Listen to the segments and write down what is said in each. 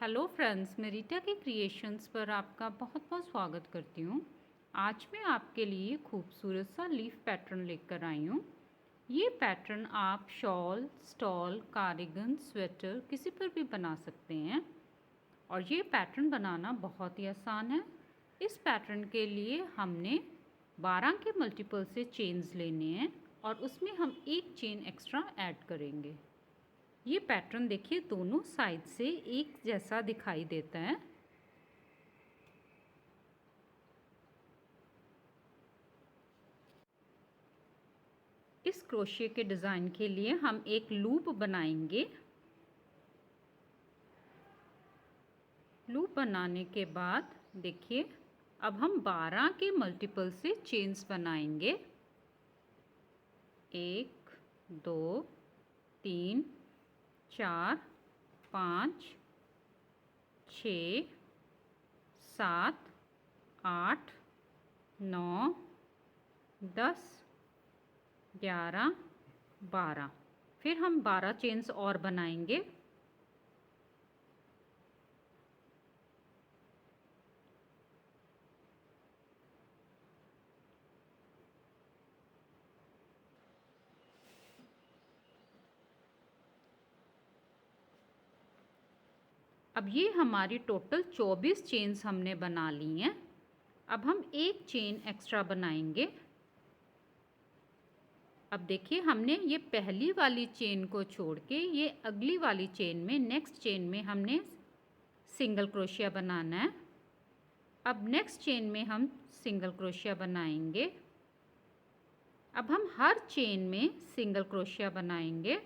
Hello friends, मैं रीटा के creations पर आपका बहुत बहुत स्वागत करती हूँ। आज मैं आपके लिए खूबसूरत सा लीफ पैटर्न लेकर आई हूँ। ये पैटर्न आप शॉल, स्टॉल, कार्डिगन, स्वेटर किसी पर भी बना सकते हैं और ये पैटर्न बनाना बहुत ही आसान है। इस पैटर्न के लिए हमने 12 के मल्टीपल से चेन्स लेने हैं और उसमें हम एक चेन एक्स्ट्रा ऐड करेंगे। ये पैटर्न देखिए दोनों साइड से एक जैसा दिखाई देता है। इस क्रोशिया के डिज़ाइन के लिए हम एक लूप बनाएंगे। लूप बनाने के बाद देखिए अब हम 12 के मल्टीपल से चेन्स बनाएंगे। 1 2 3 4 5 6 7 8 9 10 11 12। फिर हम 12 चेन्स और बनाएंगे। अब ये हमारी टोटल 24 चेन्स हमने बना ली हैं। अब हम एक चेन एक्स्ट्रा बनाएंगे। अब देखिए हमने ये पहली वाली चेन को छोड़ के ये अगली वाली चेन में नेक्स्ट चेन में हमने सिंगल क्रोशिया बनाना है। अब नेक्स्ट चेन में हम सिंगल क्रोशिया बनाएंगे। अब हम हर चेन में सिंगल क्रोशिया बनाएंगे।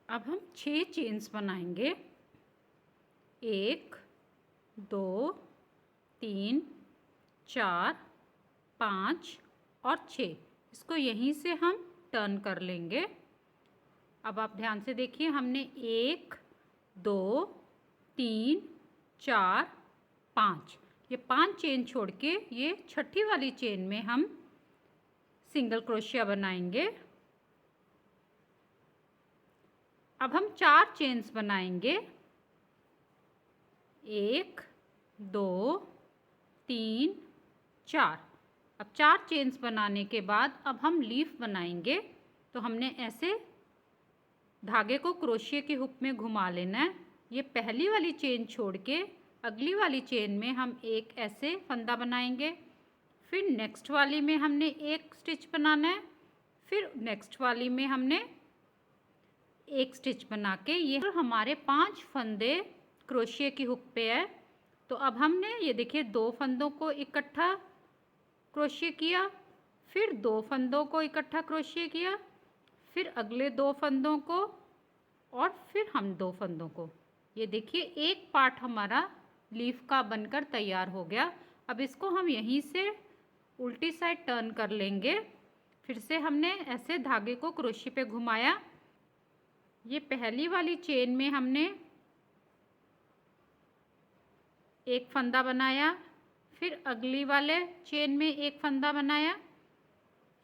अब हम 6 चेन्स बनाएंगे। 1 2 3 4 5 और 6। इसको यहीं से हम टर्न कर लेंगे। अब आप ध्यान से देखिए हमने 1 2 3 4 5 ये 5 चेन छोड़ के ये छठी वाली चेन में हम सिंगल क्रोशिया बनाएंगे। अब हम 4 चेन्स बनाएंगे। 1 2 3 4। अब 4 चेन्स बनाने के बाद अब हम लीफ बनाएंगे। तो हमने ऐसे धागे को क्रोशिया के हुक में घुमा लेना है। ये पहली वाली चेन छोड़ के अगली वाली चेन में हम एक ऐसे फंदा बनाएंगे। फिर नेक्स्ट वाली में हमने एक स्टिच बनाना है। फिर नेक्स्ट वाली में हमने एक स्टिच बना के ये हमारे 5 फंदे क्रोशिया की हुक पे है। तो अब हमने ये देखिए 2 फंदों को इकट्ठा क्रोशिया किया, फिर 2 फंदों को इकट्ठा क्रोशिया किया, फिर अगले 2 फंदों को और फिर हम 2 फंदों को। ये देखिए एक पार्ट हमारा लीफ का बनकर तैयार हो गया। अब इसको हम यहीं से उल्टी साइड टर्न कर लेंगे। फिर से हमने ऐसे धागे को क्रोशिया पे घुमाया। ये पहली वाली चेन में हमने एक फंदा बनाया, फिर अगली वाले चेन में एक फंदा बनाया,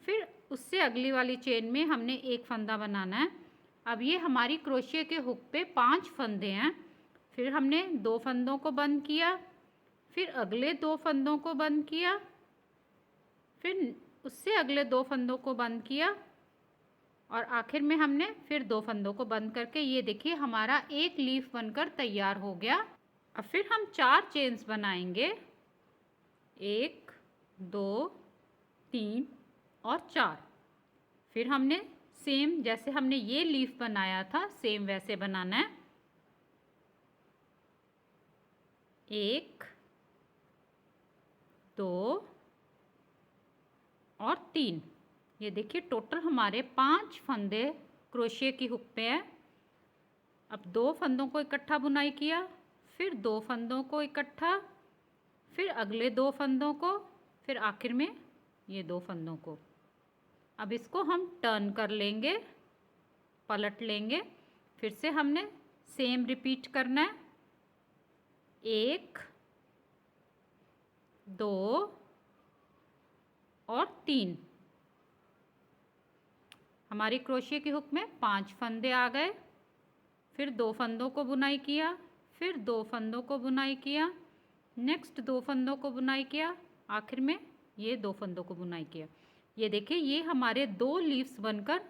फिर उससे अगली वाली चेन में हमने एक फंदा बनाना है। अब ये हमारी क्रोशिया के हुक पे 5 फंदे हैं। फिर हमने 2 फंदों को बंद किया, फिर अगले 2 फंदों को बंद किया, फिर उससे अगले 2 फंदों को बंद किया और आखिर में हमने फिर 2 फंदों को बंद करके ये देखिए हमारा एक लीफ बनकर तैयार हो गया। अब फिर हम 4 चेन्स बनाएंगे। 1 2 3 और 4। फिर हमने सेम जैसे हमने ये लीफ बनाया था सेम वैसे बनाना है। 1 2 3। ये देखिए टोटल हमारे 5 फंदे क्रोशिया की हुक पे है। अब 2 फंदों को इकट्ठा बुनाई किया, फिर 2 फंदों को इकट्ठा, फिर अगले 2 फंदों को, फिर आखिर में ये 2 फंदों को। अब इसको हम टर्न कर लेंगे, पलट लेंगे। फिर से हमने सेम रिपीट करना है। 1 2 और 3। हमारी क्रोशिया की हुक में 5 फंदे आ गए। फिर 2 फंदों को बुनाई किया, फिर 2 फंदों को बुनाई किया, नेक्स्ट 2 फंदों को बुनाई किया, आखिर में ये 2 फंदों को बुनाई किया। ये देखिए ये हमारे 2 लीव्स बनकर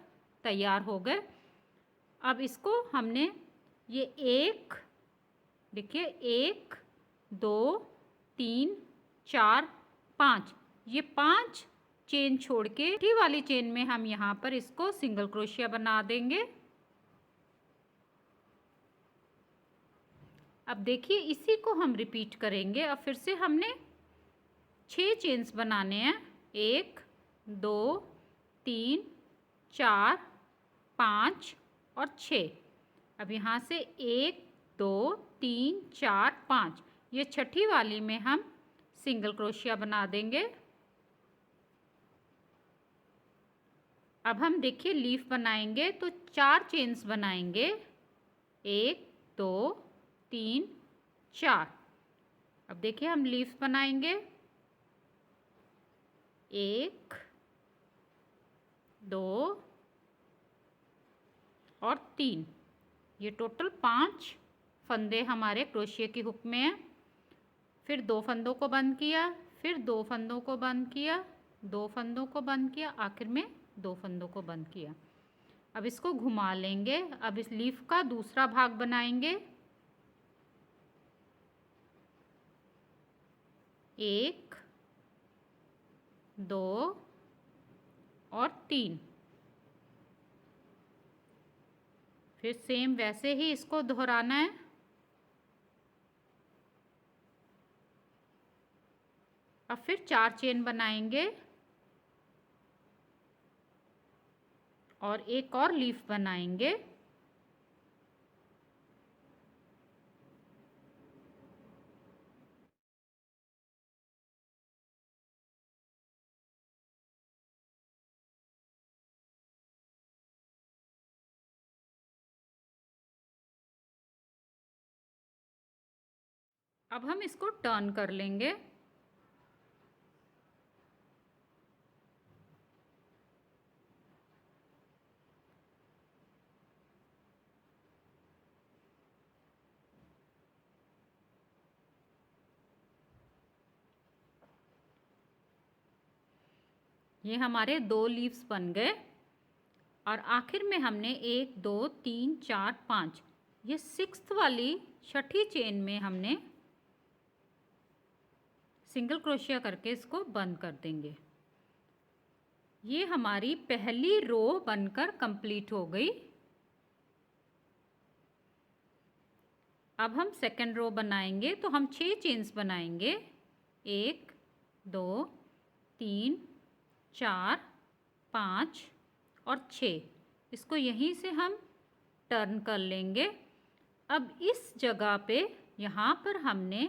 तैयार हो गए। अब इसको हमने ये देखिए 1 2 3 4 5, ये 5 चेन छोड़ के छठी वाली चेन में हम यहाँ पर इसको सिंगल क्रोशिया बना देंगे। अब देखिए इसी को हम रिपीट करेंगे। अब फिर से हमने 6 चेन्स बनाने हैं। 1 2 3 4 5 और 6। अब यहाँ से 1 2 3 4 5, ये छठी वाली में हम सिंगल क्रोशिया बना देंगे। अब हम देखिए लीफ बनाएंगे तो 4 चेन्स बनाएंगे। 1 2 3 4। अब देखिए हम लीफ बनाएंगे 1 2 और 3। ये टोटल 5 फंदे हमारे क्रोशिया की हुक में हैं। फिर 2 फंदों को बंद किया, फिर 2 फंदों को बंद किया, 2 फंदों को बंद किया, आखिर में 2 फंदों को बंद किया। अब इसको घुमा लेंगे। अब इस लीफ का दूसरा भाग बनाएंगे। 1 2 और 3। फिर सेम वैसे ही इसको दोहराना है। अब फिर 4 चेन बनाएंगे और एक और लीफ बनाएंगे। अब हम इसको टर्न कर लेंगे। ये हमारे 2 लीव्स बन गए और आखिर में हमने 1 2 3 4 5, ये 6th वाली छठी चेन में हमने सिंगल क्रोशिया करके इसको बंद कर देंगे। ये हमारी पहली रो बनकर कंप्लीट हो गई। अब हम सेकंड रो बनाएंगे तो हम 6 चेन्स बनाएंगे। 1 2 3 4 5 और 6। इसको यहीं से हम टर्न कर लेंगे। अब इस जगह पे यहाँ पर हमने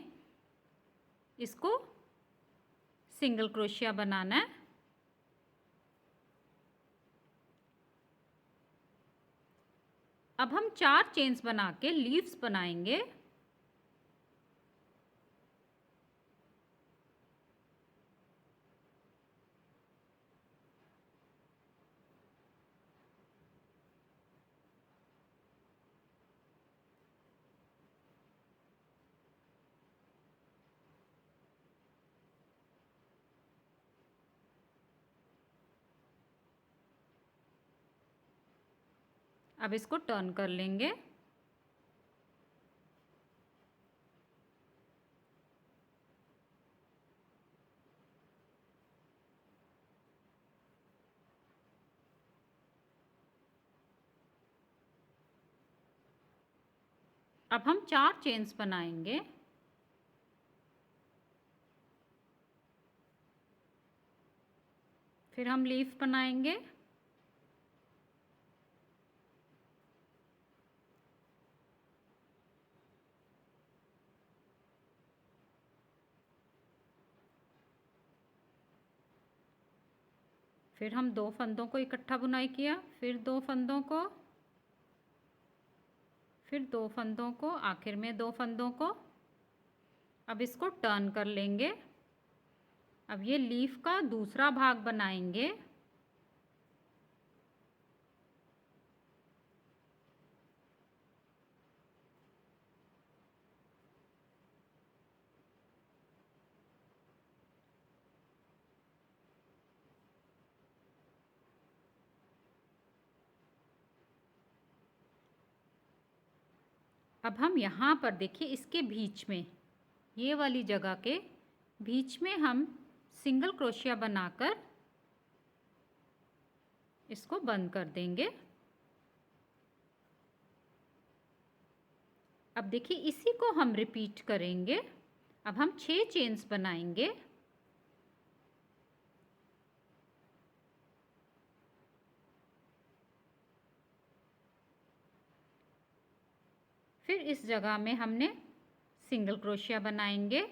इसको सिंगल क्रोशिया बनाना है। अब हम 4 चेन्स बना के लीव्स बनाएंगे। अब इसको टर्न कर लेंगे। अब हम 4 चेन्स बनाएंगे। फिर हम लीफ बनाएंगे। फिर हम 2 फंदों को इकट्ठा बुनाई किया, फिर 2 फंदों को, फिर 2 फंदों को, आखिर में 2 फंदों को। अब इसको टर्न कर लेंगे। अब ये लीफ का दूसरा भाग बनाएंगे। अब हम यहाँ पर देखिए, इसके बीच में, ये वाली जगह के बीच में हम सिंगल क्रोशिया बनाकर इसको बंद कर देंगे। अब देखिए, इसी को हम रिपीट करेंगे। अब हम 6 चेन्स बनाएंगे। फिर इस जगह में हमने सिंगल क्रोशिया बनाएंगे।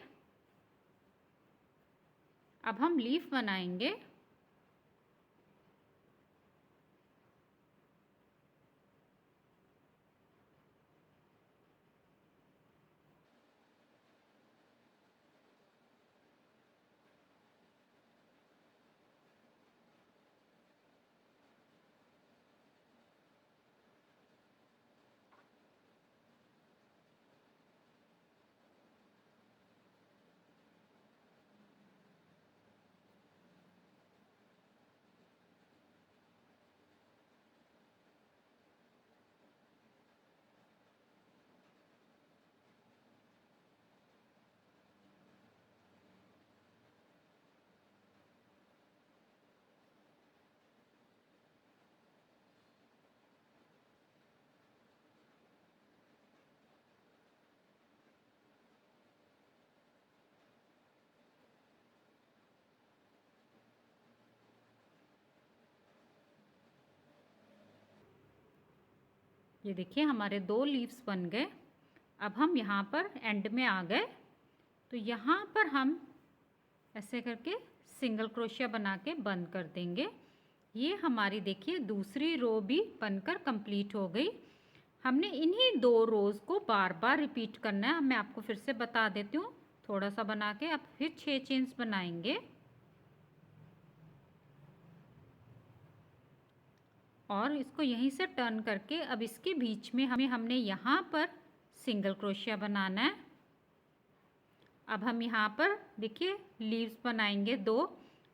अब हम लीफ बनाएंगे। ये देखिए, हमारे 2 लीव्स बन गए। अब हम यहाँ पर एंड में आ गए, तो यहाँ पर हम ऐसे करके सिंगल क्रोशिया बना के बंद कर देंगे। ये हमारी देखिए दूसरी रो भी बनकर कंप्लीट हो गई। हमने इन्हीं 2 रोज़ को बार बार रिपीट करना है। मैं आपको फिर से बता देती हूँ, थोड़ा सा बना के। अब फिर 6 चेन्स बनाएंगे और इसको यहीं से टर्न करके अब इसके बीच में हमने यहाँ पर सिंगल क्रोशिया बनाना है। अब हम यहाँ पर देखिए लीव्स बनाएंगे 2,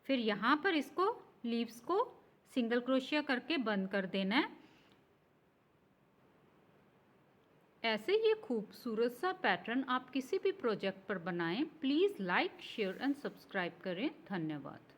फिर यहाँ पर इसको लीव्स को सिंगल क्रोशिया करके बंद कर देना है। ऐसे ये खूबसूरत सा पैटर्न आप किसी भी प्रोजेक्ट पर बनाएं। Please like, share and subscribe करें। धन्यवाद।